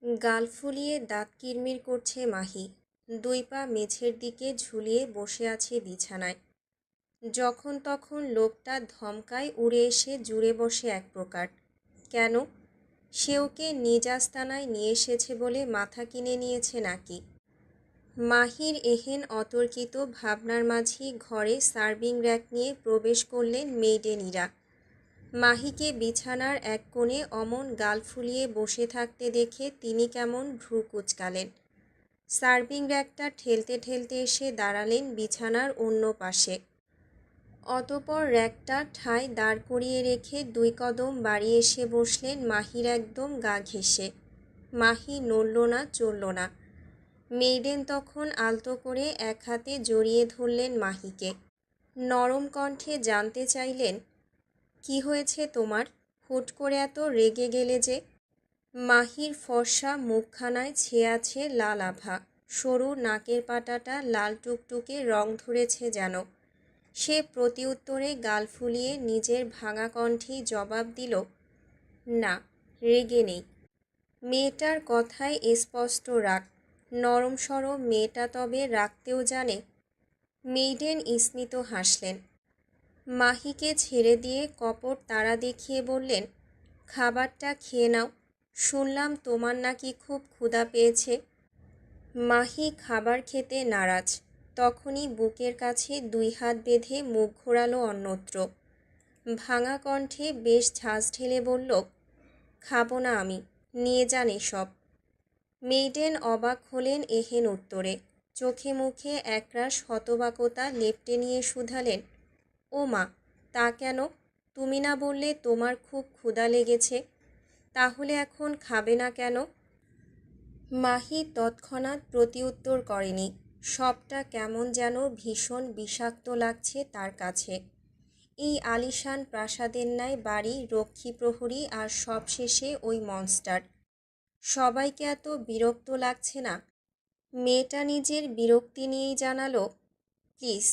গাল ফুলিয়ে দাঁত কিরমির করছে মাহি। দুই পা মেঝের দিকে ঝুলিয়ে বসে আছে বিছানায়। যখন তখন লোকটা ধমকায় উড়ে এসে জুড়ে বসে এক প্রকার। কেন? সে ওকে নিজ আস্তানায় নিয়ে এসেছে বলে মাথা কিনে নিয়েছে নাকি? মাহির এহেন অতর্কিত ভাবনার মাঝেই ঘরে সার্ভিং র্যাক নিয়ে প্রবেশ করলেন মেইডেনিরা। মাহিকে বিছানার এক কোণে অমন গাল ফুলিয়ে বসে থাকতে দেখে তিনি কেমন ভ্রু কুঁচকালেন। সার্ভিং র্যাকটা ঠেলতে ঠেলতে এসে দাঁড়ালেন বিছানার অন্য পাশে। অতপর র্যাকটা ঠায় দাঁড় করিয়ে রেখে 2 কদম বাড়িয়ে এসে বসলেন মাহির একদম গা ঘেঁষে। মাহি নড়ল না, চলল না। মেইডেন তখন আলতো করে এক হাতে জড়িয়ে ধরলেন মাহিকে। নরম কণ্ঠে জানতে চাইলেন, কি হয়েছে তোমার? হুট করে এত রেগে গেলে যে? মাহির ফর্সা মুখখানায় ছেয়ে আছে লাল আভা। সরু নাকের পাটাটা লাল টুকটুকে রং ধরেছে যেন। সে প্রতিউত্তরে গাল ফুলিয়ে নিজের ভাঙা কণ্ঠেই জবাব দিল, না, রেগে নেই। মেয়েটার কথায় স্পষ্ট রাগ। নরম সরম মেয়েটা তবে রাখতেও জানে। মেইডেন স্মিত হাসলেন। মাহিকে ছেড়ে দিয়ে কপট তাড়া দেখিয়ে বললেন, খাবারটা খেয়ে নাও। শুনলাম তোমার নাকি খুব ক্ষুধা পেয়েছে। মাহি খাবার খেতে নারাজ। তখনই বুকের কাছে 2 হাত বেঁধে মুখ ঘোরালো অন্যত্র। ভাঙা কণ্ঠে বেশ ঝাঁজ ঢেলে বলল, খাবো না আমি, নিয়ে যান এসব। মেইডেন অবাক হলেন এহেন উত্তরে। চোখে মুখে একরাশ হতবাকতা লেপ্টে নিয়ে শুধালেন, ও মা, তা কেন? তুমি না বললে তোমার খুব ক্ষুধা লেগেছে? তাহলে এখন খাবে না কেন? মাহি তৎক্ষণাৎ প্রতিউত্তর করেনি। সবটা কেমন যেন ভীষণ বিষাক্ত লাগছে তার কাছে। এই আলিশান প্রাসাদের ন্যায় বাড়ি, রক্ষী প্রহরী, আর সবশেষে ওই মনস্টার। সবাইকে এত বিরক্ত লাগছে না? মেয়েটা নিজের বিরক্তি নিয়েই জানালো, প্লিজ,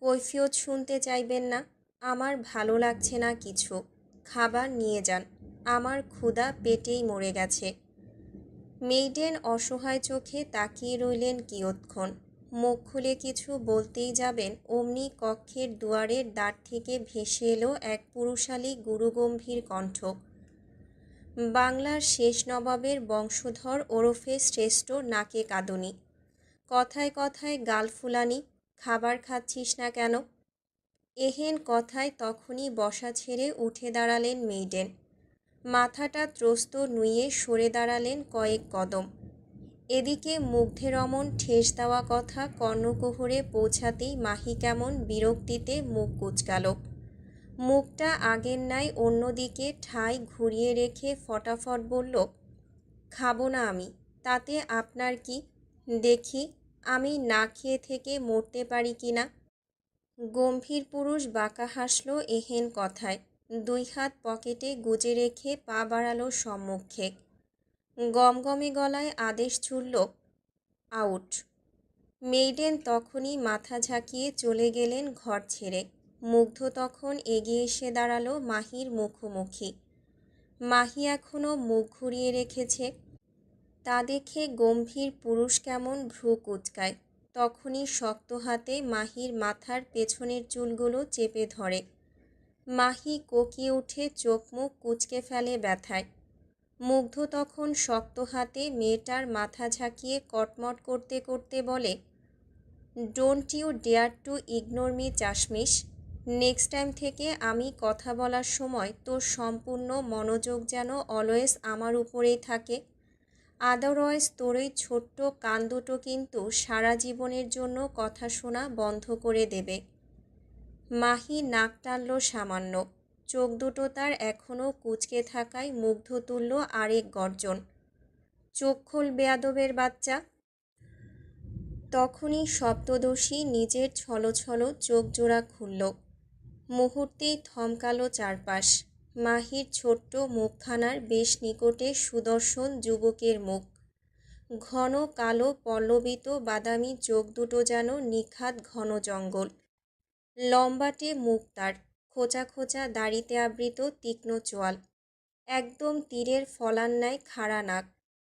কৈফিয়ত শুনতে চাইবেন না। আমার ভালো লাগছে না কিছু। খাবার নিয়ে যান। আমার ক্ষুধা পেটেই মরে গেছে। মেইডেন অসহায় চোখে তাকিয়ে রইলেন কিয়ৎক্ষণ। মুখ খুলে কিছু বলতেই যাবেন অমনি কক্ষের দুয়ারের দ্বার থেকে ভেসে এলো এক পুরুষালী গুরুগম্ভীর কণ্ঠ। বাংলার শেষ নবাবের বংশধর ওরফে শ্রেষ্ঠ নাকে কাঁদুনি। কথায় কথায় গাল ফুলানি, খাবার খাচ্ছিস না কেন? এহেন কথায় তখনই বসা ছেড়ে উঠে দাঁড়ালেন মেইডেন। মাথাটা ত্রস্ত নুইয়ে সরে দাঁড়ালেন কয়েক কদম। এদিকে মুগ্ধের অমন ঠেস দেওয়া কথা কর্ণকুহরে পৌঁছাতেই মাহি কেমন বিরক্তিতে মুখ কুঁচকাল। মুখটা আগের ন্যায় অন্যদিকে ঠায় ঘুরিয়ে রেখে ফটাফট বলল, খাবো না আমি, তাতে আপনার কি? দেখি আমি না খেয়ে থেকে মরতে পারি কি না। গম্ভীর পুরুষ বাঁকা হাসল এহেন কথায়। 2 হাত পকেটে গুজে রেখে পা বাড়ালো সম্মুখে। গমগমে গলায় আদেশ ছুড়ল, আউট। মেইডেন তখনই মাথা ঝাঁকিয়ে চলে গেলেন ঘর ছেড়ে। মুগ্ধ তখন এগিয়ে এসে দাঁড়ালো মাহির মুখোমুখি। মাহি এখনও মুখ ঘুরিয়ে রেখেছে। তা দেখে গম্ভীর পুরুষ কেমন ভ্রু কুঁচকায়। তখনই শক্ত হাতে মাহির মাথার পেছনের চুলগুলো চেপে ধরে। মাহি কোকিয়ে উঠে চোখ মুখ কুঁচকে ফেলে ব্যথায়। মুগ্ধ তখন শক্ত হাতে মেয়েটার মাথা ঝাঁকিয়ে কটমট করতে করতে বলে, don't you dare to ignore me চাশমিশ। নেক্সট টাইম থেকে আমি কথা বলার সময় তোর সম্পূর্ণ মনোযোগ যেন অলওয়েজ আমার উপরেই থাকে। আদারওয়াইজ তোর ওই ছোট্ট কান দুটো কিন্তু সারা জীবনের জন্য কথা শোনা বন্ধ করে দেবে। মাহি নাক টানল সামান্য। চোখ দুটো তার এখনও কুঁচকে থাকায় মুগ্ধ তুলল আরেক গর্জন, চোখ খোল বেয়াদবের বাচ্চা। তখনই সপ্তদর্শী নিজের ছলছল চোখ জোড়া খুলল। মুহূর্তেই থমকালো চারপাশ। মাহির ছোট্ট মুখখানার বেশ নিকটে সুদর্শন যুবকের মুখ। ঘন কালো পল্লবিত বাদামি চোখ দুটো যেন নিখাদ ঘন জঙ্গল। লম্বাটে মুখ তার, খোঁচা খোঁচা দাড়িতে আবৃত তীক্ষ্ণ চোয়াল। একদম তীরের ফলার ন্যায় খাড়া নাক।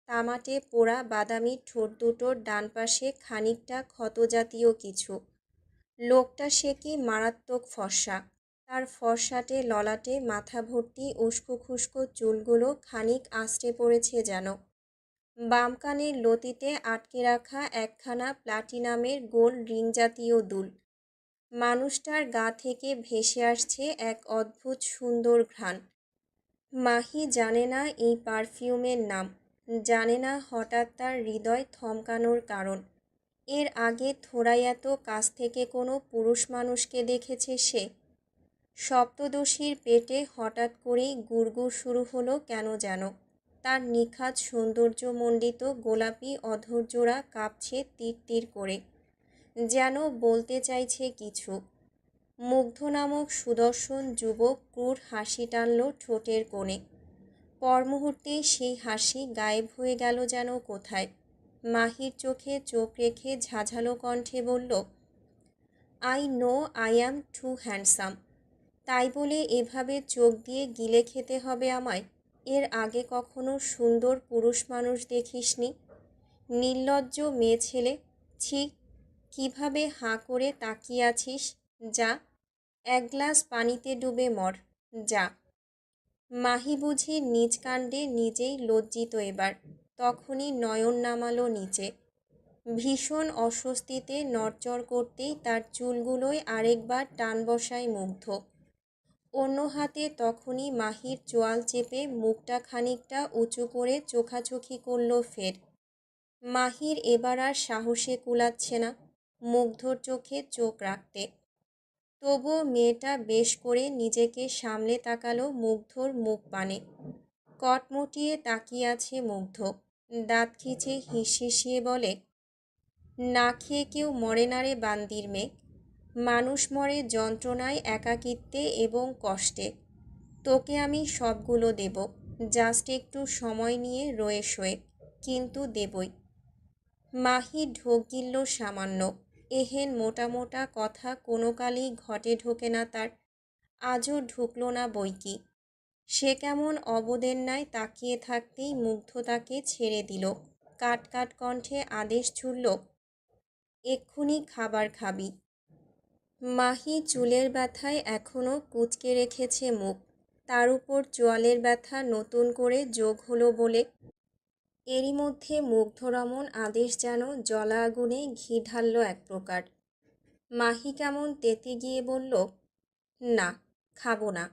তামাটে পোড়া বাদামি ঠোঁট দুটোর ডান পাশে খানিকটা ক্ষতজাতীয় কিছু। লোকটা সে কি মারাত্মক ফর্সা। তার ফর্সাটে ললাটে মাথা ভর্তি উস্কো খুস্কো চুলগুলো খানিক আঁচড়ে পড়েছে যেন। বাম কানের লতিতে আটকে রাখা একখানা প্লাটিনামের গোল রিং জাতীয় দুল। মানুষটার গা থেকে ভেসে আসছে এক অদ্ভুত সুন্দর ঘ্রাণ। মাহি জানে না এই পারফিউমের নাম, জানে না হঠাৎ তার হৃদয় থমকানোর কারণ। এর আগে থোড়াই এত কাছ থেকে কোনো পুরুষ মানুষকে দেখেছে সে? সপ্তদশীর পেটে হঠাৎ করেই গুড়গুড় শুরু হলো কেন যেন। তার নিখাত সৌন্দর্যমণ্ডিত গোলাপি অধরজোড়া কাঁপছে তীর তীর করে, যেন বলতে চাইছে কিছু। মুগ্ধ নামক সুদর্শন যুবক ক্রূর হাসি টানল ঠোঁটের কোণে। পর মুহূর্তেই সেই হাসি গায়েব হয়ে গেল যেন কোথায়। মাহির চোখে চোখ রেখে ঝাঝালো কণ্ঠে বলল, I know I am too handsome. তাই বলে এভাবে চোখ দিয়ে গিলে খেতে হবে আমায়? এর আগে কখনো সুন্দর পুরুষ মানুষ দেখিসনি? নির্লজ্জ মেয়ে ছেলে, ছি! কিভাবে হাঁ করে তাকিয়ে আছিস? যা, এক গ্লাস পানিতে ডুবে মর, যা। মাহি বুঝি নিজ কাণ্ডে নিজেই লজ্জিত এবার। তখনই নয়ন নামালো নিচে। ভীষণ অস্বস্তিতে নড়চড় করতেই তার চুলগুলোয় আরেকবার টান বসায় মুগ্ধ। অন্য হাতে তখনই মাহির চোয়াল চেপে মুখটা খানিকটা উঁচু করে চোখাচোখি করল ফের। মাহির এবার আর সাহসে কুলাচ্ছে না মুগ্ধর চোখে চোখ রাখতে। তবুও মেয়েটা বেশ করে নিজেকে সামলে তাকালো মুগ্ধর মুখ পানে। কটমটিয়ে তাকিয়ে আছে মুগ্ধ। দাঁত খিচে হিসহিসিয়ে বলে, না খেয়ে কেউ মরে না রে বান্দির মেয়ে। মানুষ মরে যন্ত্রণায়, একাকিত্বে এবং কষ্টে। তোকে আমি সবগুলো দেব, জাস্ট একটু সময় নিয়ে রয়ে শোয়ে, কিন্তু দেবই। মাহি ঢোক গিলল সামান্য। এহেন মোটা মোটা কথা কোনো কালেই ঘটে ঢোকে না তার, আজও ঢুকল না বইকি। সে কেমন অবদের ন্যায় তাকিয়ে থাকতেই মুগ্ধ তাকে ছেড়ে দিল। কাট কাট কণ্ঠে আদেশ ছুড়ল, এক্ষুনি খাবার খাবি। মাহি চুলের ব্যথায় এখনও কুঁচকে রেখেছে মুখ, তার উপর চোয়ালের ব্যথা নতুন করে যোগ হলো বলে। এরই মধ্যে মুগ্ধরমণ আদেশ যেন জলা আগুনে ঘি ঢালল এক প্রকার। মাহি কেমন তেতে গিয়ে বলল, না, খাবো না।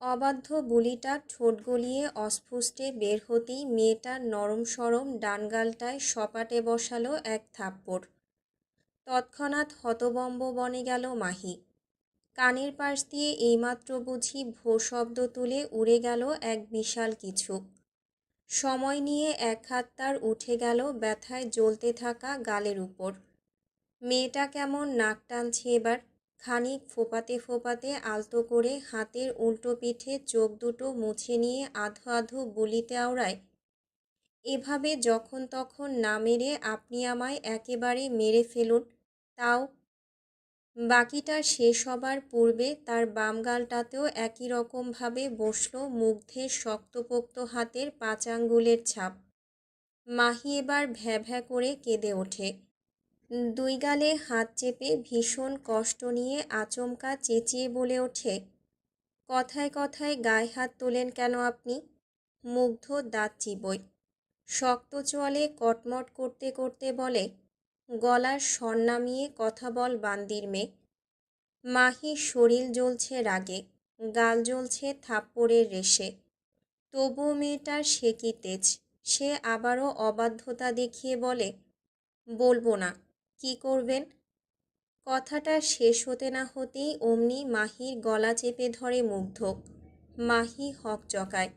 অবাধ্য বুলিটা ঠোঁট গলিয়ে অস্ফুষ্টে বের হতেই মেয়েটার নরম সরম ডান গালটায় সপাটে বসালো এক থাপ্পড়। তৎক্ষণাৎ হতবম্ব বনে গেল মাহি। কানের পাশ দিয়ে এইমাত্র বুঝি ভো শব্দ তুলে উড়ে গেল এক বিশাল কিছু। সময় নিয়ে এক হাত তার উঠে গেল ব্যথায় জ্বলতে থাকা গালের উপর। মেয়েটা কেমন নাক টানছে এবার। খানিক ফোপাতে ফোপাতে আলতো করে হাতের উল্টো পিঠে চোখ দুটো মুছে নিয়ে আধো আধো বুলিতে আওড়ায়, এভাবে যখন তখন না মেরে আপনি আমায় একেবারে মেরে ফেলুন, তাও। বাকিটা শেষ হবার পূর্বে তার বাম গালটাতেও একই রকমভাবে বসল মুগ্ধের শক্তপোক্ত হাতের 5 আঙ্গুলের ছাপ। মাহি এবার ভ্যা ভ্যা করে কেঁদে ওঠে। দুই গালে হাত চেপে ভীষণ কষ্ট নিয়ে আচমকা চেঁচিয়ে বলে ওঠে, কথায় কথায় গায়ে হাত তোলেন কেন আপনি? মুগ্ধ দাঁত চিবোয়। শক্ত চোয়ালে কটমট করতে করতে বলে, গলার স্বর নামিয়ে কথা বল বান্দির মেয়ে। মাহির শরীর জ্বলছে রাগে, গাল জ্বলছে থাপ্পড়ের রেশে। তবুও মেয়েটার সে কি তেজ। সে আবারও অবাধ্যতা দেখিয়ে বলে, বলবো না। কি করবেন? কথাটা শেষ হতে না হতেই অমনি মাহির গলা চেপে ধরে মুগ্ধ। মাহি হকচকায়।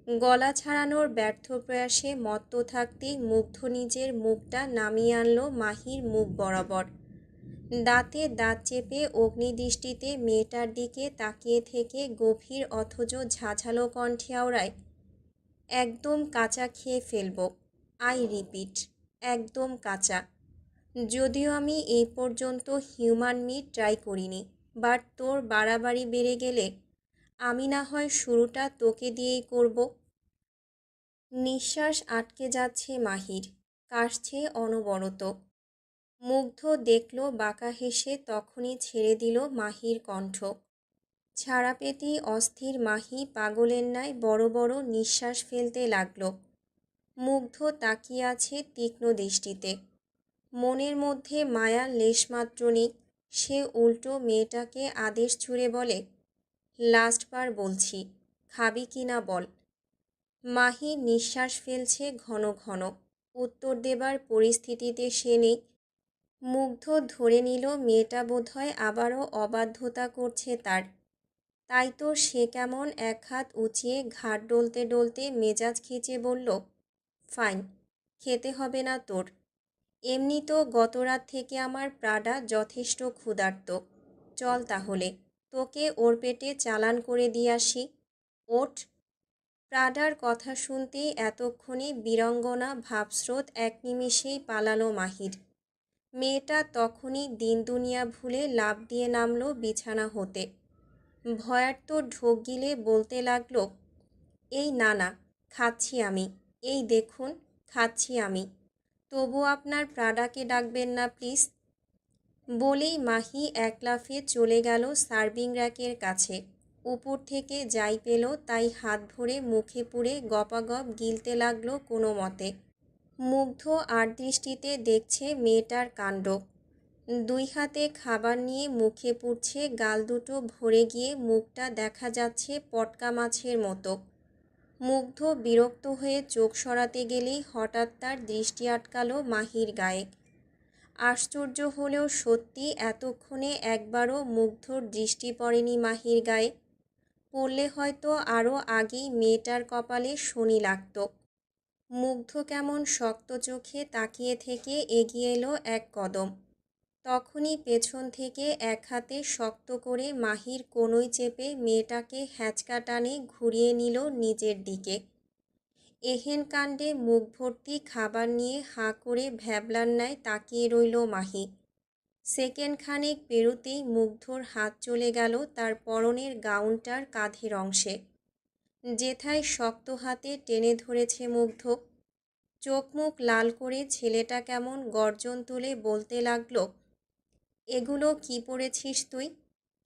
গলা ছাড়ানোর ব্যর্থ প্রয়াসে মত্ত থাকতেই মুগ্ধ নিজের মুখটা নামিয়ে আনল মাহির মুখ বরাবর। দাঁতে দাঁত চেপে অগ্নিদৃষ্টিতে মেয়েটার দিকে তাকিয়ে থেকে গভীর অথচ ঝাঝালো কণ্ঠে আওড়ায়, একদম কাঁচা খেয়ে ফেলব। আই রিপিট, একদম কাঁচা। যদিও আমি এই পর্যন্ত হিউম্যান মিট ট্রাই করিনি, বাট তোর বাড়াবাড়ি বেড়ে গেলে আমি না হয় শুরুটা তোকে দিয়েই করব। নিঃশ্বাস আটকে যাচ্ছে মাহির, কাশছে অনবরত। মুগ্ধ দেখল বাঁকা হেসে তখনই ছেড়ে দিল মাহির কণ্ঠ। ছাড়া পেতেই অস্থির মাহি পাগলের ন্যায় বড় বড় নিঃশ্বাস ফেলতে লাগল। মুগ্ধ তাকিয়ে আছে তীক্ষ্ণ দৃষ্টিতে। মনের মধ্যে মায়ার লেশমাত্র নেই। সে উল্টো মেয়েটাকে আদেশ ছুড়ে বলে, লাস্টবার বলছি, খাবি কি না বল। মাহি নিঃশ্বাস ফেলছে ঘন ঘন। উত্তর দেবার পরিস্থিতিতে সে নেই। মুগ্ধ ধরে নিল মেয়েটা বোধহয় আবারও অবাধ্যতা করছে তার। তাই তো সে কেমন এক হাত উঁচিয়ে ঘাড় ডলতে ডলতে মেজাজ খিচে বলল, ফাইন, খেতে হবে না তোর। এমনি তো গত রাত থেকে আমার প্রাডা যথেষ্ট ক্ষুধার্ত। চল তাহলে, তোকে ওর পেটে চালান করে দিয়ে আসি। ওঠ। প্রাডার কথা শুনতেই এতক্ষণে বীরাঙ্গনা ভাবস্রোত এক নিমেষেই পালালো মাহির। মেয়েটা তখনই দিন দুনিয়া ভুলে লাফ দিয়ে নামলো বিছানা হতে। ভয়ার্ত ঢোক গিলে বলতে লাগলো, এই না না, খাচ্ছি আমি, এই দেখুন খাচ্ছি আমি, তবু আপনার প্রাডাকে ডাকবেন না প্লিজ। বলেই মাহি এক লাফে চলে গেল সার্ভিং র্যাকের কাছে। উপর থেকে যাই পেল তাই হাত ভরে মুখে পুরে গপাগপ গিলতে লাগলো কোনো মতে। মুগ্ধ আর দৃষ্টিতে দেখছে মেয়েটার কাণ্ড। দুই হাতে খাবার নিয়ে মুখে পুড়ছে, গাল দুটো ভরে গিয়ে মুখটা দেখা যাচ্ছে পটকা মাছের মতো। মুগ্ধ বিরক্ত হয়ে চোখ সরাতে গেলেই হঠাৎ তার দৃষ্টি আটকালো মাহির গায়ে। আশ্চর্য হলেও সত্যি এতক্ষণে একবারও মুগ্ধর দৃষ্টি পড়েনি মাহির গায়ে। পড়লে হয়তো আরও আগেই মেয়েটার কপালে শনি লাগত। মুগ্ধ কেমন শক্ত চোখে তাকিয়ে থেকে এগিয়ে এলো এক কদম। তখনই পেছন থেকে এক হাতে শক্ত করে মাহির কোনোই চেপে মেয়েটাকে হ্যাঁচকা টানে ঘুরিয়ে নিল নিজের দিকে। এহেন কাণ্ডে মুখ ভর্তি খাবার নিয়ে হাঁ করে ভ্যাবলার ন্যায় তাকিয়ে রইল মাহি। সেকেন্ড খানেক পেরোতেই মুগ্ধর হাত চলে গেল তার পরনের গাউনটার কাঁধের অংশে। যেথায় শক্ত হাতে টেনে ধরেছে মুগ্ধ। চোখ মুখ লাল করে ছেলেটা কেমন গর্জন তুলে বলতে লাগলো, এগুলো কি পরেছিস তুই?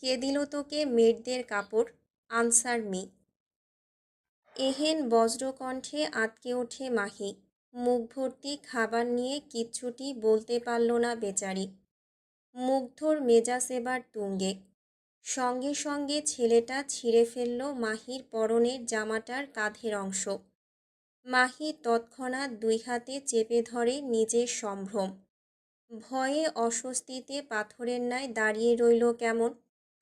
কে দিল তোকে মেয়েদের কাপড়? Answer me. এহেন বজ্রকণ্ঠে আটকে ওঠে মাহি। মুখ ভর্তি খাবার নিয়ে কিচ্ছুটি বলতে পারল না বেচারি। মুগ্ধর মেজাজ এবার তুঙ্গে। সঙ্গে সঙ্গে ছেলেটা ছিঁড়ে ফেলল মাহির পরনের জামাটার কাঁধের অংশ। মাহি তৎক্ষণাৎ দুই হাতে চেপে ধরে নিজের সম্ভ্রম। ভয়ে অস্বস্তিতে পাথরের ন্যায় দাঁড়িয়ে রইল কেমন।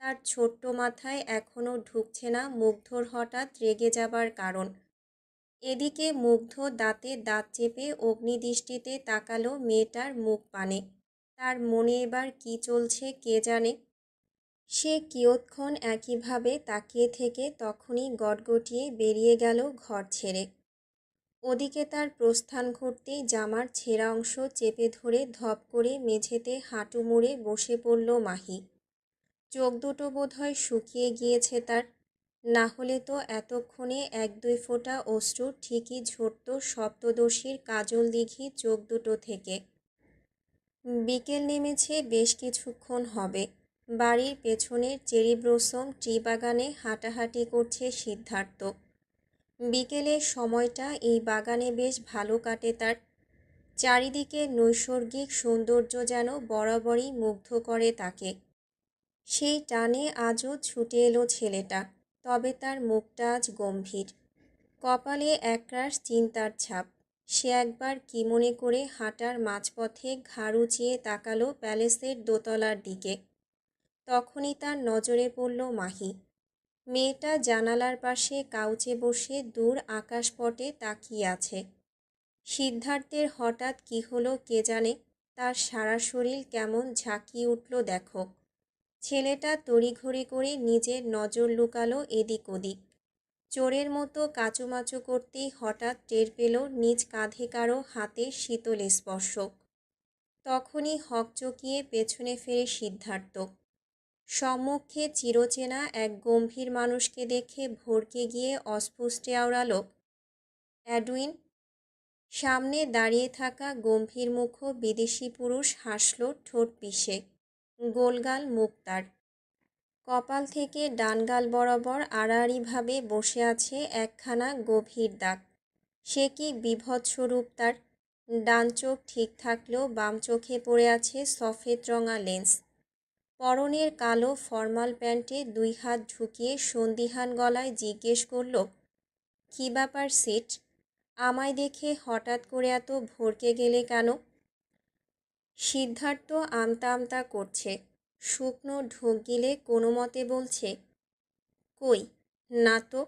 তার ছোট্ট মাথায় এখনও ঢুকছে না মুগ্ধর হঠাৎ রেগে যাবার কারণ। এদিকে মুগ্ধ দাঁতে দাঁত চেপে অগ্নিদৃষ্টিতে তাকালো মেয়েটার মুখ পানে। তার মনে এবার কি চলছে কে জানে। সে কিয়ৎক্ষণ একইভাবে তাকিয়ে থেকে তখনই গটগটিয়ে বেরিয়ে গেল ঘর ছেড়ে। ওদিকে তার প্রস্থান ঘটতেই জামার ছেঁড়া অংশ চেপে ধরে ধপ করে মেঝেতে হাঁটু মুড়ে বসে পড়ল মাহি। চোখ দুটো বোধহয় শুকিয়ে গিয়েছে তার। না হলে তো এতক্ষণে এক দুই ফোঁটা অশ্রু ঠিকই ঝরত সপ্তদশীর কাজল দিঘি চোখ দুটো থেকে। বিকেল নেমেছে বেশ কিছুক্ষণ হবে। বাড়ির পেছনের চেরি ব্লসম ট্রি বাগানে হাঁটাহাঁটি করছে সিদ্ধার্থ। বিকেলের সময়টা এই বাগানে বেশ ভালো কাটে তার। চারিদিকে নৈসর্গিক সৌন্দর্য যেন বরাবরই মুগ্ধ করে তাকে। সেই টানে আজও ছুটে এলো ছেলেটা। তবে তার মুখটা আজ গম্ভীর। কপালে একরাশ চিন্তার ছাপ। সে একবার কি মনে করে হাঁটার মাঝপথে ঘাড় উঁচিয়ে তাকালো প্যালেসের দোতলার দিকে। তখনই তার নজরে পড়ল মাহি। মেয়েটা জানালার পাশে কাউচে বসে দূর আকাশপটে তাকিয়ে আছে। সিদ্ধার্থের হঠাৎ কি হলো কে জানে, তার সারা শরীর কেমন ঝাঁকিয়ে উঠল দেখো। ছেলেটা তড়িঘড়ি করে নিজের নজর লুকালো এদিক ওদিক। চোরের মতো কাচুমাচু করতেই হঠাৎ টের পেল নিজ কাঁধে কারো হাতের শীতল স্পর্শ। তখনই হকচকিয়ে পেছনে ফেরে সিদ্ধার্থ। সম্মুখে চিরচেনা এক গম্ভীর মানুষকে দেখে ভড়কে গিয়ে অস্ফুটে আওড়াল, অ্যাডুইন। সামনে দাঁড়িয়ে থাকা গম্ভীর মুখ বিদেশি পুরুষ হাসল ঠোঁট পিষে। গোলগাল মুখ তার। কপাল থেকে ডান গাল বরাবর আড়াআড়িভাবে বসে আছে একখানা গভীর দাগ। সে কি বীভৎস রূপ তার! ডান চোখ ঠিক থাকলেও বাম চোখে পড়ে আছে সফেদ রঙা লেন্স। পরনের কালো ফরমাল প্যান্টে 2 হাত ঢুকিয়ে সন্দিহান গলায় জিজ্ঞেস করল, কী ব্যাপার সিট? আমায় দেখে হঠাৎ করে এত ভড়কে গেলে কেন? সিদ্ধার্থ আমতা আমতা করছে। শুকনো ঢোক গিলে কোনো মতে বলছে, কই না তো।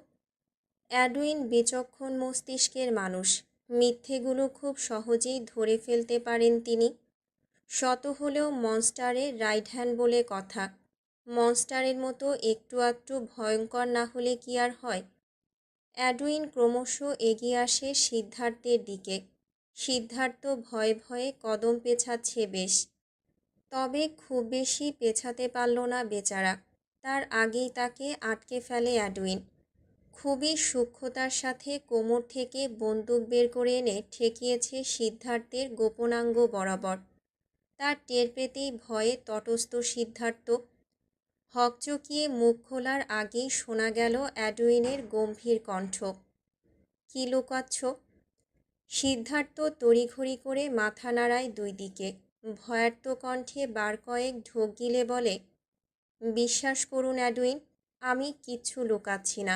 অ্যাডুইন বিচক্ষণ মস্তিষ্কের মানুষ। মিথ্যেগুলো খুব সহজেই ধরে ফেলতে পারেন তিনি। শত হলেও মনস্টারের রাইট হ্যান্ড বলে কথা। মনস্টারের মতো একটু আধটু ভয়ঙ্কর না হলে কি আর হয়? অ্যাডুইন ক্রমশ এগিয়ে আসে সিদ্ধার্থের দিকে। সিদ্ধার্থ ভয়ে ভয়ে কদম পেছাচ্ছে বেশ। তবে খুব বেশি পেছাতে পারল না বেচারা। তার আগেই তাকে আটকে ফেলে অ্যাডুইন। খুবই সূক্ষ্মতার সাথে কোমর থেকে বন্দুক বের করে এনে ঠেকিয়েছে সিদ্ধার্থের গোপনাঙ্গ বরাবর। তার টের পেতেই ভয়ে তটস্থ সিদ্ধার্থ। হকচকিয়ে মুখ খোলার আগেই শোনা গেল অ্যাডুইনের গম্ভীর কণ্ঠ, কি লুকাচ্ছ? সিদ্ধার্থ তড়িঘড়ি করে মাথা নাড়ায় 2 দিকে। ভয়ার্ত কণ্ঠে বার কয়েক ঢোক গিলে বলে, বিশ্বাস করুন অ্যাডুইন, আমি কিচ্ছু লুকাচ্ছি না।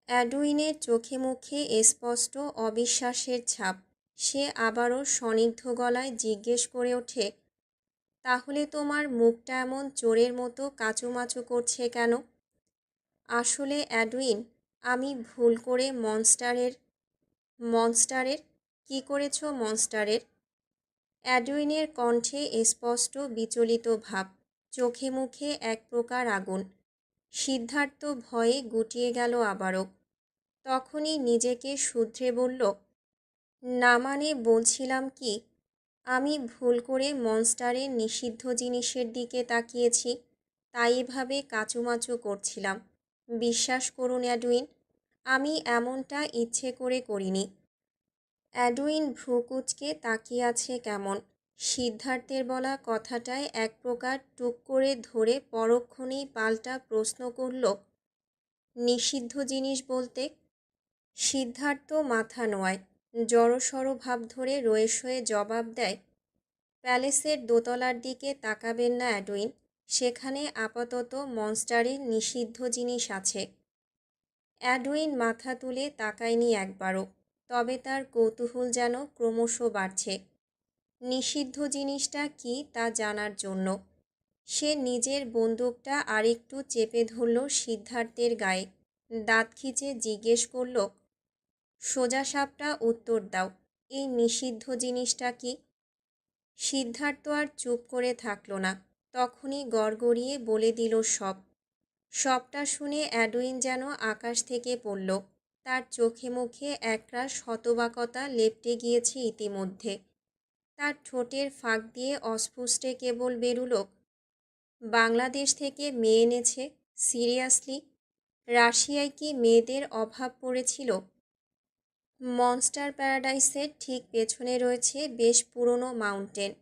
অ্যাডুইনের চোখে মুখে স্পষ্ট অবিশ্বাসের ছাপ। সে আবারও স্নিগ্ধ গলায় জিজ্ঞেস করে ওঠে, তাহলে তোমার মুখটা এমন চোরের মতো কাচুমাচু করছে কেন? আসলে অ্যাডুইন, আমি ভুল করে মনস্টারের কি করেছ মনস্টারের? অ্যাডুইনের কণ্ঠে স্পষ্ট বিচলিত ভাব, চোখে মুখে এক প্রকার আগুন। সিদ্ধার্থ ভয়ে গুটিয়ে গেল আবারও। তখনই নিজেকে শুধরে বলল, না মানে বলছিলাম কি, আমি ভুল করে মনস্টারের নিষিদ্ধ জিনিসের দিকে তাকিয়েছি, তাই এভাবে কাচুমাচু করছিলাম। বিশ্বাস করুন অ্যাডুইন, আমি এমনটা ইচ্ছে করে করিনি। অ্যাডুইন ভ্রু কুঁচকে তাকিয়ে আছে কেমন। সিদ্ধার্থের বলা কথাটায় এক প্রকার টুক করে ধরে পরক্ষণেই পাল্টা প্রশ্ন করল, নিষিদ্ধ জিনিস বলতে? সিদ্ধার্থ মাথা নোয়ায়। জড়সড় ভাব ধরে রয়েসয়ে জবাব দেয়, প্যালেসের দোতলার দিকে তাকাবেন না অ্যাডুইন, সেখানে আপাতত মনস্টারের নিষিদ্ধ জিনিস আছে। অ্যাডুইন মাথা তুলে তাকায়নি একবারও, তবে তার কৌতূহল যেন ক্রমশ বাড়ছে নিষিদ্ধ জিনিসটা কি তা জানার জন্য। সে নিজের বন্দুকটা আরেকটু চেপে ধরল সিদ্ধার্থের গায়ে। দাঁত খিচে জিজ্ঞেস করল, সোজাসাপটা উত্তর দাও, এই নিষিদ্ধ জিনিসটা কি? সিদ্ধার্থ আর চুপ করে থাকল না। তখনই গড়গড়িয়ে বলে দিল সব। সবটা শুনে অ্যাডুইন যেন আকাশ থেকে পড়ল। তার চোখে মুখে একরাশ হতবাকতা লেপ্টে গিয়েছে ইতিমধ্যে। তার ঠোঁটের ফাঁক দিয়ে অস্ফুটে কেবল বেরুল, বাংলাদেশ থেকে মেয়ে এনেছে? সিরিয়াসলি? রাশিয়ায় কি মেয়েদের অভাব পড়েছিল? মনস্টার প্যারাডাইসের ঠিক পেছনে রয়েছে বেশ পুরনো মাউন্টেন।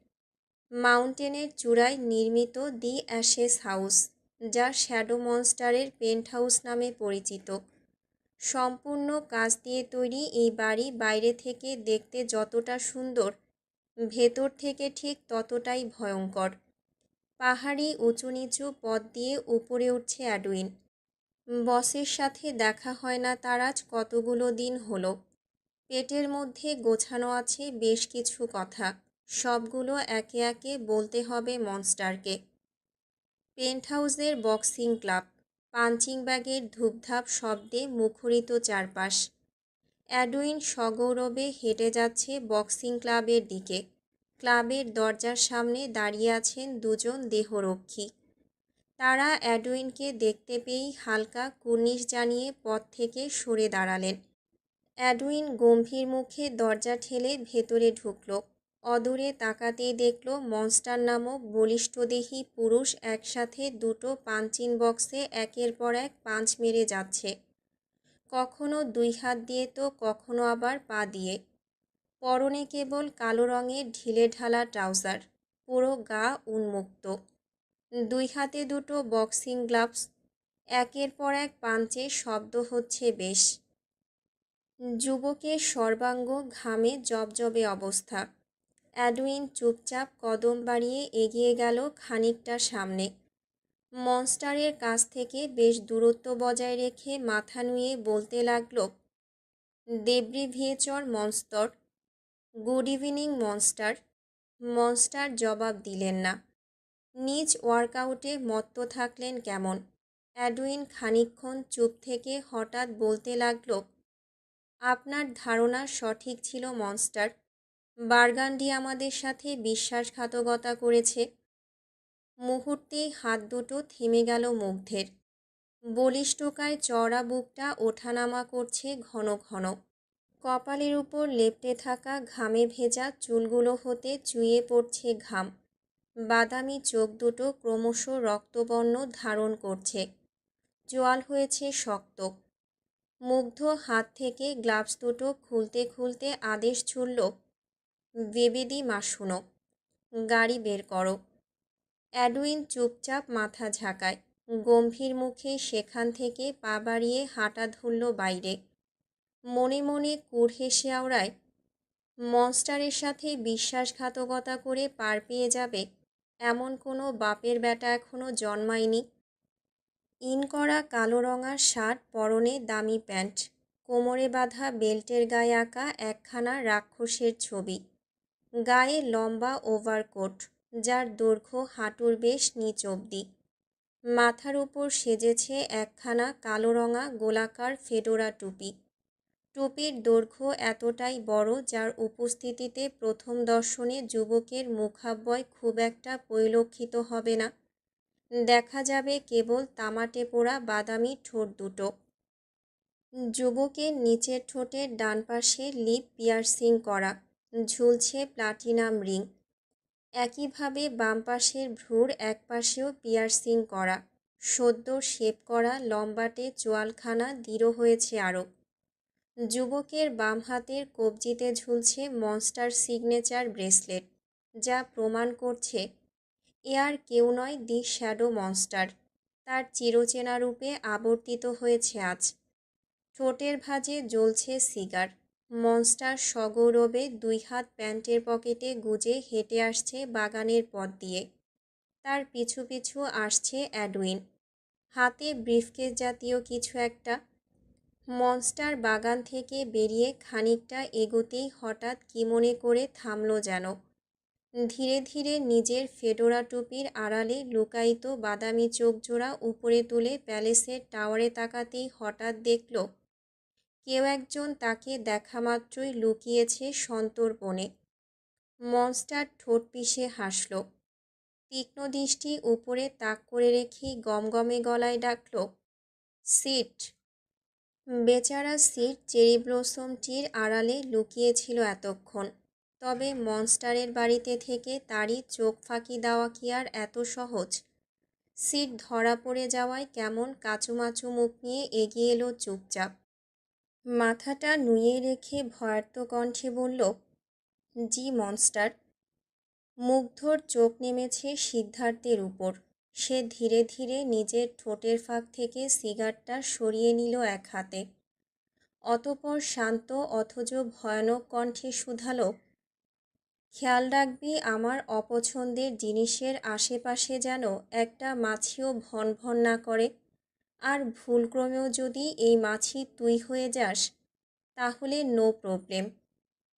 মাউন্টেনের চূড়ায় নির্মিত দি অ্যাশেস হাউস, যা শ্যাডো মনস্টারের পেন্ট হাউস নামে পরিচিত। সম্পূর্ণ কাঁচ দিয়ে তৈরি এই বাড়ি বাইরে থেকে দেখতে যতটা সুন্দর, ভেতর থেকে ঠিক ততটাই ভয়ঙ্কর। পাহাড়ি উঁচু নিচু পথ দিয়ে উপরে উঠছে অ্যাডুইন। বসের সাথে দেখা হয় না তার আজ কতগুলো দিন হলো। পেটের মধ্যে গোছানো আছে বেশ কিছু কথা, সবগুলো একে একে বলতে হবে মনস্টারকে। পেন্টহাউসের বক্সিং ক্লাব, পাঞ্চিং ব্যাগের ধূপধাপ শব্দে মুখরিত চারপাশ। অ্যাডুইন সগৌরবে হেঁটে যাচ্ছে বক্সিং ক্লাবের দিকে। ক্লাবের দরজার সামনে দাঁড়িয়ে আছেন 2 জন দেহরক্ষী। তারা অ্যাডুইনকে দেখতে পেয়েই হালকা কুর্নিশ জানিয়ে পথ থেকে সরে দাঁড়ালেন। অ্যাডুইন গম্ভীর মুখে দরজা ঠেলে ভেতরে ঢুকল। অদূরে তাকাতেই দেখল মনস্টার নামক বলিষ্ঠদেহী পুরুষ একসাথে 2টো পাঞ্চিং বক্সে একের পর এক পাঞ্চ মেরে যাচ্ছে। কখনো 2 হাত দিয়ে তো কখনো আবার পা দিয়ে। পরনে কেবল কালো রঙের ঢিলেঢালা ট্রাউজার, পুরো গা উন্মুক্ত। 2 হাতে দুটো বক্সিং গ্লাভস, একের পর এক পাঞ্চে শব্দ হচ্ছে বেশ। যুবকের সর্বাঙ্গ ঘামে জবজবে অবস্থা। অ্যাডউইন চুপচাপ কদম বাড়িয়ে এগিয়ে গেল খানিকটা সামনে। মনস্টারের কাছ থেকে বেশ দূরত্ব বজায় রেখে মাথা নুয়ে বলতে লাগল, দেব্রিভিয়েচর মনস্তর। Good evening monster. মনস্টার জবাব দিলেন না। নিজ ওয়ার্কআউটে মত্ত থাকলেন কেমন। অ্যাডউইন খানিকক্ষণ চুপ থেকে হঠাৎ বলতে লাগল, আপনার ধারণা সঠিক ছিল মনস্টার। বার্গান্ডি আমাদের সাথে বিশ্বাসঘাতকতা করেছে। মুহূর্তেই হাত দুটো থেমে গেল মুগ্ধের। বলিষ্ঠকায় চওড়া বুকটা ওঠানামা করছে ঘন ঘন। কপালের উপর লেপ্টে থাকা ঘামে ভেজা চুলগুলো হতে চুইয়ে পড়ছে ঘাম। বাদামি চোখ দুটো ক্রমশ রক্তবর্ণ ধারণ করছে। চোয়াল হয়েছে শক্ত। মুগ্ধ হাত থেকে গ্লাভস দুটো খুলতে খুলতে আদেশ ছুড়ল, বেবেদি মাশুনো, গাড়ি বের করো। অ্যাডউইন চুপচাপ মাথা ঝাঁকায়। গম্ভীর মুখে সেখান থেকে পা বাড়িয়ে হাঁটা ধরল বাইরে। মনে মনে কুড় হেসে আওড়ায়, মনস্টারের সাথে বিশ্বাসঘাতকতা করে পার পেয়ে যাবে এমন কোনো বাপের বেটা এখনো জন্মায়নি। ইন করা কালো রঙা শার্ট, পরনে দামি প্যান্ট, কোমরে বাঁধা বেল্টের গায়ে আঁকা একখানা রাক্ষসের ছবি। গায়ে লম্বা ওভারকোট, যার দৈর্ঘ্য হাঁটুর বেশ নিচ অবধি। মাথার উপর সেজেছে একখানা কালো রঙা গোলাকার ফেডোরা টুপি। টুপির দৈর্ঘ্য এতটাই বড় যার উপস্থিতিতে প্রথম দর্শনে যুবকের মুখাবয়ব খুব একটা পরিলক্ষিত হবে না। দেখা যাবে কেবল তামাটে পোড়া বাদামি ঠোঁট দুটো। যুবকের নিচের ঠোঁটের ডান পাশে লিপ পিয়ার্সিং করা, ঝুলছে প্লাটিনাম রিং। একইভাবে বাম পাশের ভ্রুর এক পাশেও পিয়ার্সিং করা। সদ্য শেভ করা লম্বাটে চোয়ালখানা দৃঢ় হয়েছে আরও। যুবকের বাম হাতের কবজিতে ঝুলছে মনস্টার সিগনেচার ব্রেসলেট, যা প্রমাণ করছে এ আর কেউ নয়, দি শ্যাডো মনস্টার। তার চিরচেনা রূপে আবর্তিত হয়েছে আজ। ঠোঁটের ভাঁজে জ্বলছে সিগার। মনস্টার সগৌরবে 2 হাত প্যান্টের পকেটে গুজে হেঁটে আসছে বাগানের পথ দিয়ে। তার পিছু পিছু আসছে অ্যাডউইন, হাতে ব্রিফকেস জাতীয় কিছু একটা। মনস্টার বাগান থেকে বেরিয়ে খানিকটা এগোতেই হঠাৎ কি মনে করে থামল যেন। ধীরে ধীরে নিজের ফেডোরা টুপির আড়ালে লুকায়িত বাদামি চোখজোড়া উপরে তুলে প্যালেসের টাওয়ারে তাকাতেই হঠাৎ দেখল কেউ একজন তাকে দেখামাত্রই লুকিয়েছে সন্তর্পণে। মনস্টার ঠোঁট পিষে হাসল। তীক্ষ্ণ দৃষ্টি উপরে তাক করে রেখেই গমগমে গলায় ডাকল, সিট। বেচারা সিট চেরি ব্লসমটির আড়ালে লুকিয়েছিল এতক্ষণ। তবে মনস্টারের বাড়িতে থেকে তারই চোখ ফাঁকি দেওয়া কি আর এত সহজ? সিট ধরা পড়ে যাওয়ায় কেমন কাচুমাচু মুখ নিয়ে এগিয়ে এলো চুপচাপ। মাথাটা নুয়ে রেখে ভয়ার্ত কণ্ঠে বলল, জি মনস্টার। মুগ্ধর চোখ নেমেছে সিদ্ধার্থের উপর। সে ধীরে ধীরে নিজের ঠোঁটের ফাঁক থেকে সিগারটা সরিয়ে নিল এক হাতে। অতঃপর শান্ত অথচ ভয়ানক কণ্ঠে শুধালো, খেয়াল রাখবি আমার অপছন্দের জিনিসের আশেপাশে যেন একটা মাছিও ভন ভন না করে। আর ভুলক্রমেও যদি এই মাছি তুই হয়ে যাস তাহলে নো প্রবলেম।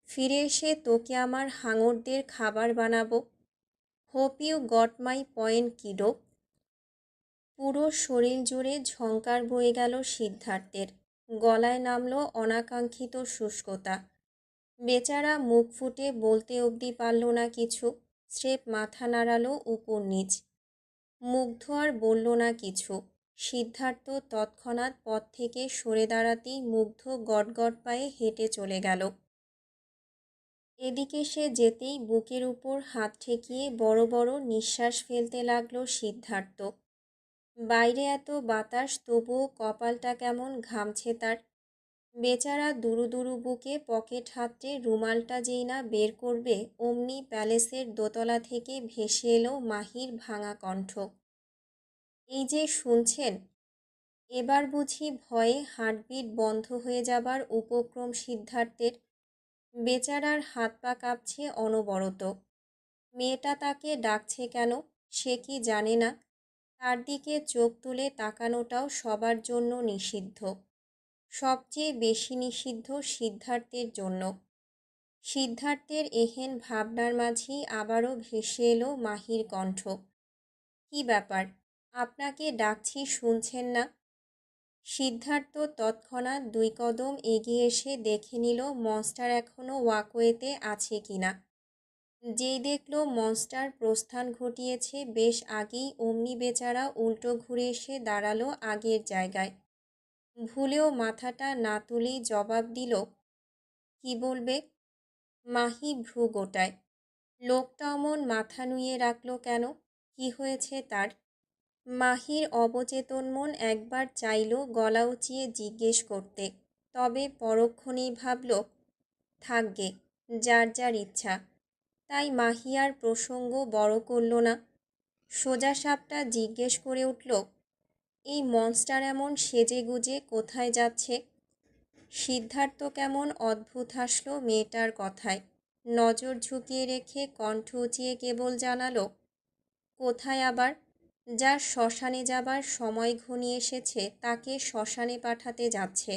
ফিরে এসে তোকে আমার হাঙরদের খাবার বানাবো। Hope you got my point kiddo. পুরো শরীর জুড়ে ঝংকার বয়ে গেল সিদ্ধার্থের। গলায় নামল অনাকাঙ্ক্ষিত শুষ্কতা। বেচারা মুখ ফুটে বলতে অবধি পারল না কিছু, স্রেফ মাথা নাড়ালো উপর নিচ। মুগ্ধ আর বলল না কিছু। সিদ্ধার্থ তৎক্ষণাৎ পথ থেকে সরে দাঁড়াতেই মুগ্ধ গটগট পায়ে হেঁটে চলে গেল। এদিকে সে যেতেই বুকের উপর হাত ঠেকিয়ে বড় বড় নিঃশ্বাস ফেলতে লাগল সিদ্ধার্থ। বাইরে এত বাতাস, তবুও কপালটা কেমন ঘামছে তার। বেচারা দুরু দুরু বুকে পকেট হাতড়ে রুমালটা যেই না বের করবে অমনি প্যালেসের দোতলা থেকে ভেসে এলো মাহির ভাঙা কণ্ঠ। এই যে শুনছেন, এবার বুঝি ভয়ে হার্টবিট বন্ধ হয়ে যাবার উপক্রম সিদ্ধার্থের। বেচারার হাত পা কাঁপছে অনবরত। মেয়েটা তাকে ডাকছে কেন সে কি জানে না? তার দিকে চোখ তুলে তাকানোটাও সবার জন্য নিষিদ্ধ। সবচেয়ে বেশি নিষিদ্ধ সিদ্ধার্থের জন্য। সিদ্ধার্থের এহেন ভাবনার মাঝেই আবারও ভেসে এলো মাহির কণ্ঠ। কি ব্যাপার, আপনাকে ডাকছি শুনছেন না? সিদ্ধার্থ তৎক্ষণাৎ 2 কদম এগিয়ে এসে দেখে নিল মনস্টার এখনও ওয়াকওয়েতে আছে কিনা। যেই দেখল মনস্টার প্রস্থান ঘটিয়েছে বেশ আগেই অমনি বেচারা উল্টো ঘুরে এসে দাঁড়ালো আগের জায়গায়। ভুলেও মাথাটা না তুলেই জবাব দিল, কি বলবে? মাহি ভ্রু গোটায়। লোকটা অমন মাথা নুইয়ে রাখল কেন? কি হয়েছে তার? মাহির অবচেতন মন একবার চাইল গলা উঁচিয়ে জিজ্ঞেস করতে, তবে পরক্ষণেই ভাবল, থাকগে, যার যার ইচ্ছা। তাই মাহি আর প্রসঙ্গ বড় করল না। সোজাসাপটা জিজ্ঞেস করে উঠল, এই মনস্টার এমন সেজে গুজে কোথায় যাচ্ছে? সিদ্ধার্থ কেমন অদ্ভুত হাসল মেয়েটার কথায়। নজর ঝুঁকিয়ে রেখে কণ্ঠ উঁচিয়ে কেবল জানালো, কোথায় আবার? যার শ্মশানে যাবার সময় ঘনিয়ে এসেছে তাকে শ্মশানে পাঠাতে যাচ্ছে।